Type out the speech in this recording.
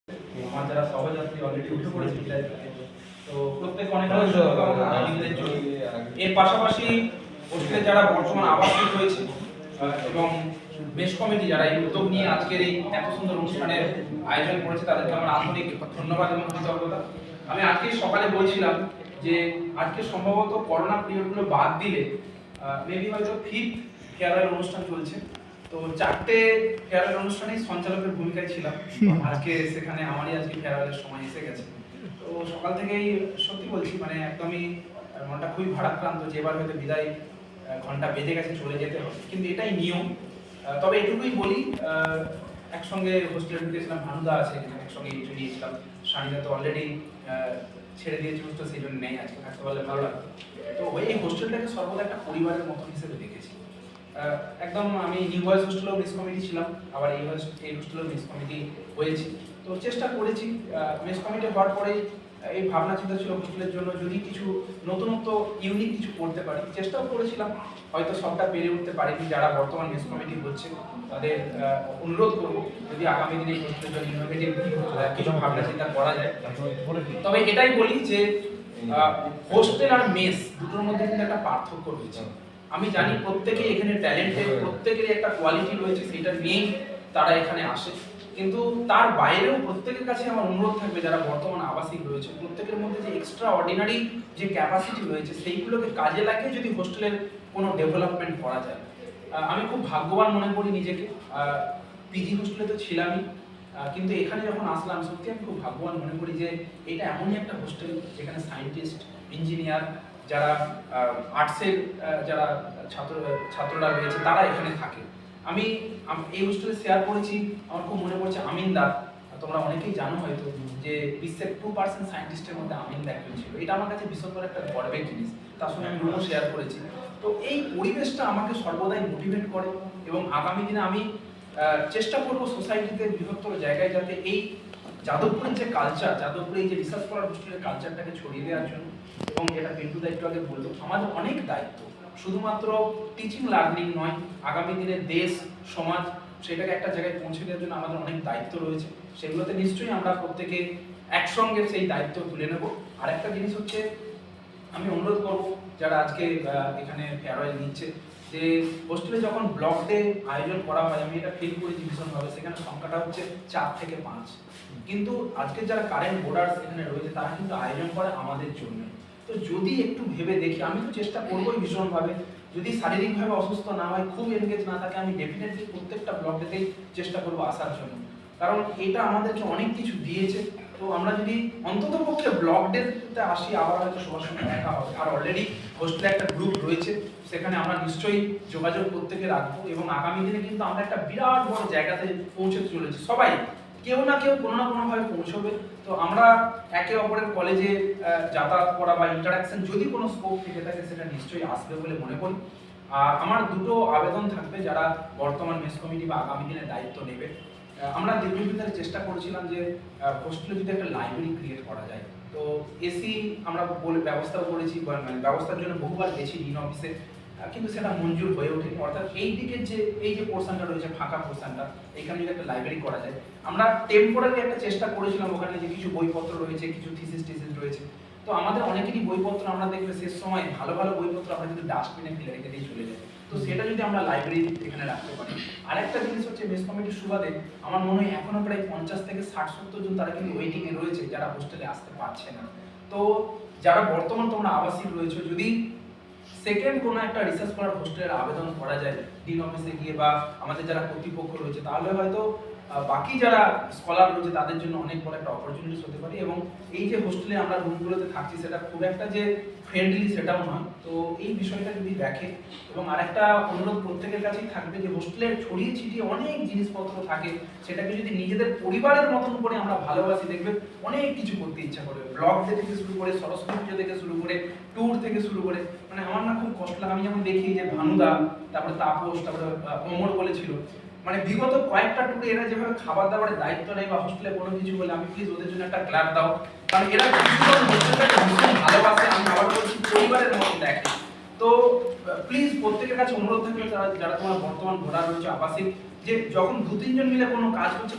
আমার যারা সহযাত্রী অলরেডি উঠে পড়েছে বিদায় থেকে, তো প্রত্যেক অনেক এর পাশাপাশি হোস্টেলে যারা বর্তমান আবাসিক রয়েছে এবং বেশ কমিটি যারা এই উদ্যোগ নিয়ে আজকের এই এত সুন্দর অনুষ্ঠানের আয়োজন করেছে তাদেরকে আমার আন্তরিক ধন্যবাদ এবং কৃতজ্ঞতা। আমি আজকে সকালে বলছিলাম যে আজকে সম্ভবত করোনা পিরিয়ডগুলো বাদ দিলে মেবি হয়তো ফিফথ ফেয়ারওয়েল অনুষ্ঠান চলছে। তো চারটে ফেয়ারওয়েল অনুষ্ঠানেই সঞ্চালকের ভূমিকায় ছিলাম। আজকে সেখানে আমারই আজকে ফেয়ারওয়েলের সময় এসে গেছে। তো সকাল থেকেই সত্যি বলছি মানে একদমই মনটা খুবই ভারাক্রান্ত যে এবার হয়তো বিদায় ঘন্টা বেজে গেছে, চলে যেতে হবে, কিন্তু এটাই নিয়ম। তবে এটুকুই বলি, একসঙ্গে হোস্টেলে ঢুকেছিলাম, ভানুদা আছে এখানে, একসঙ্গে ইন্টারভিউ দিয়েছিলাম। শানিদা তো অলরেডি ছেড়ে দিয়েছে, তো সেই জন্য নেই, আজকে থাকতে পারলে ভালো লাগতো। তো এই হোস্টেলটাকে সর্বদা একটা পরিবারের মতন হিসেবে দেখেছি। একদম আমি নিউ বয়েজ হোস্টেলেও মেস কমিটি ছিলাম, আবার এই হোস্টেলেও মেস কমিটি হয়েছি। তো চেষ্টা করেছি মেস কমিটি হওয়ার পরে এই ভাবনা চিন্তা ছিল হোস্টেলের জন্য যদি কিছু নতুনত্ব ইউনিক কিছু করতে পারি, চেষ্টাও করেছিলাম। হয়তো সবটা পেরে উঠতে পারিনি। যারা বর্তমান মেস কমিটি হচ্ছে তাদের অনুরোধ করবো যদি আগামী দিনে হোস্টেলের জন্য ইনোভেটিভ কিছু ভাবনা চিন্তা করা যায়। তবে এটাই বলি যে হোস্টেল আর মেস দুটোর মধ্যে কিন্তু একটা পার্থক্য রয়েছে। আমি জানি প্রত্যেকেই এখানে ট্যালেন্টেড, প্রত্যেকেরই একটা কোয়ালিটি রয়েছে, সেটা নিয়েই তারা এখানে আসে। কিন্তু তার বাইরেও প্রত্যেকের কাছে আমার অনুরোধ থাকবে যারা বর্তমান আবাসিক রয়েছে, প্রত্যেকের মধ্যে যে এক্সট্রা অর্ডিনারি যে ক্যাপাসিটি রয়েছে সেইগুলোকে কাজে লাগিয়ে যদি হোস্টেলের কোনো ডেভেলপমেন্ট করা যায়। আমি খুব ভাগ্যবান মনে করি নিজেকে। পিজি হোস্টেলে তো ছিলামই, কিন্তু এখানে যখন আসলাম সত্যি আমি খুব ভাগ্যবান মনে করি যে এটা এমনই একটা হোস্টেল যেখানে সায়েন্টিস্ট, ইঞ্জিনিয়ার, যারা আর্টসের যারা ছাত্ররা রয়েছে তারা এখানে থাকে। আমি এই হোস্টেলে শেয়ার করেছি, আমার খুব মনে পড়ছে আমিনদা। তোমরা অনেকেই জানো হয়তো যে বিশ্বের 2% সায়েন্টিস্টের মধ্যে আমিনদা একজন ছিল। এটা আমার কাছে ভীষণ বড় একটা গর্বের জিনিস, তার সঙ্গে আমি রুমও শেয়ার করেছি। তো এই পরিবেশটা আমাকে সর্বদাই মোটিভেট করে এবং আগামী দিনে আমি চেষ্টা করব সোসাইটিতে বৃহত্তর জায়গায় যাতে এই যাদবপুরের যে কালচার, যাদবপুরে এই যে রিসার্চ করার হোস্টেলের কালচারটাকে ছড়িয়ে দেওয়ার জন্য। এবং এটা পিন্টু দায়িত্ব আগে বললো, আমাদের অনেক দায়িত্ব, শুধুমাত্র টিচিং লার্নিং নয়, আগামী দিনে দেশ সমাজ সেটাকে একটা জায়গায় পৌঁছে দেওয়ার জন্য আমাদের অনেক দায়িত্ব রয়েছে। সেগুলোতে নিশ্চয়ই আমরা প্রত্যেকে একসঙ্গে সেই দায়িত্ব তুলে নেব। আর একটা জিনিস হচ্ছে আমি অনুরোধ করব যারা আজকে এখানে ফেয়ারওয়েল নিচ্ছে যে হোস্টেলে যখন ব্লক ডে আয়োজন করা হয়, আমি এটা ফিল করেছি ভীষণভাবে, সেখানে সংখ্যাটা হচ্ছে 4 থেকে 5। কিন্তু আজকে যারা কারেন্ট বোর্ডার্স এখানে রয়েছে তারা কিন্তু আয়োজন করে আমাদের জন্য। তো যদি একটু ভেবে দেখি, আমি তো চেষ্টা করবোই ভীষণভাবে, যদি শারীরিকভাবে অসুস্থ না হয়, খুব এনগেজ না থাকে, আমি ডেফিনেটলি প্রত্যেকটা ব্লক ডেতেই চেষ্টা করবো আসার জন্য। কারণ এটা আমাদেরকে অনেক কিছু দিয়েছে। তো আমরা যদি অন্তত পক্ষে ব্লক ডেতে আসি, আবার হয়তো সবার সঙ্গে দেখা হবে। আর অলরেডি হোস্টেলে একটা গ্রুপ রয়েছে, সেখানে আমরা নিশ্চয়ই যোগাযোগ প্রত্যেকে রাখবো এবং আগামী দিনে কিন্তু আমরা একটা বিরাট বড় জায়গাতে পৌঁছতে চলেছি। সবাই কেউ না কেউ কোনো না কোনোভাবে পৌঁছবে। তো আমরা একে অপরের কলেজে যাতায়াত করা বা ইন্টারাকশন যদি কোনো স্কোপ থেকে থাকে সেটা নিশ্চয়ই আসবে বলে মনে করি। আর আমার দুটো আবেদন থাকবে যারা বর্তমান মেস কমিটি বা আগামী দিনে দায়িত্ব নেবে। আমরা দীর্ঘদিন ধরে চেষ্টা করেছিলাম যে হোস্টেলে যদি একটা লাইব্রেরি ক্রিয়েট করা যায়। তো এসি আমরা বলে ব্যবস্থাও করেছি, মানে ব্যবস্থার জন্য বহুবার গেছি ডিন অফিসে, কিন্তু সেটা মঞ্জুর হয়ে ওঠেনি। অর্থাৎ এই দিকের যে এই যে পোর্শনটা রয়েছে, ফাঁকা পোর্শনটা, এখানে যদি একটা লাইব্রেরি করা যায়। আমরা টেম্পোরারি একটা চেষ্টা করেছিলাম, ওখানে যে কিছু বইপত্র রয়েছে, কিছু থিসিস রয়েছে। তো আমাদের অনেকেরই বইপত্র আমরা দেখবে শেষ সময় ভালো ভালো বইপত্র আমরা কিন্তু ডাস্টবিনে ফেলে রেখে দিয়ে চলে যাই। তো সেটা যদি আমরা লাইব্রেরি এখানে রাখতে পারি। আরেকটা জিনিস হচ্ছে মেস কমিটির সুবাদে আমার মনে হয় এখনো প্রায় 50 থেকে 60-70 জন তারা কিন্তু ওয়েটিং এ রয়েছে, যারা হোস্টেলে আসতে পারছে না। তো যারা বর্তমান তোমরা আবাসিক রয়েছে, যদি সেকেন্ড কোনো একটা রিসার্চ করার হোস্টেলের আবেদন করা যায় ডিন অফিসে গিয়ে বা আমাদের যারা কর্তৃপক্ষ রয়েছে, তাহলে হয়তো বাকি যারা স্কলার রয়েছে তাদের জন্য অনেক বড় একটা অপরচুনিটিস হতে পারে। এবং এই যে হোস্টেলে আমরা রুমগুলোতে থাকছি সেটা খুব একটা যে ফ্রেন্ডলি সেটাও নয়। তো এই বিষয়টা যদি দেখে, এবং আরেকটা অনুরোধ প্রত্যেকের কাছেই থাকবে যে হোস্টেলের ছড়িয়ে ছিটিয়ে অনেক জিনিসপত্র থাকে, সেটাকে যদি নিজেদের পরিবারের মতন করে আমরা ভালোবাসি, দেখবে অনেক কিছু করতে ইচ্ছা করবে। ব্লগ থেকে শুরু করে, সরস্বতী পুজো থেকে শুরু করে, ট্যুর থেকে শুরু করে, মানে আমার না খুব কষ্ট লাগে। আমি যখন দেখি যে ভানুদা, তারপরে তাপস, তারপরে অমর বলেছিল, মানে বিগত কয়েকটা ট্যুরে এরা যেভাবে খাবার দাবারের দায়িত্ব নেয় বা হোস্টেলে কোনো কিছু বলে, আমি প্লিজ ওদের জন্য একটা ক্লাব দাও। কারণ এরা ভীষণ ভালোবাসে, আমি আবার বলছি পরিবারের মতো দেখে। তো প্লিজ প্রত্যেকের কাছে অনুরোধ থাকবে যারা তোমার বর্তমান ভোটার রয়েছে আবাসিক, যে যখন 2-3 জন মিলে কোনো কাজ করছে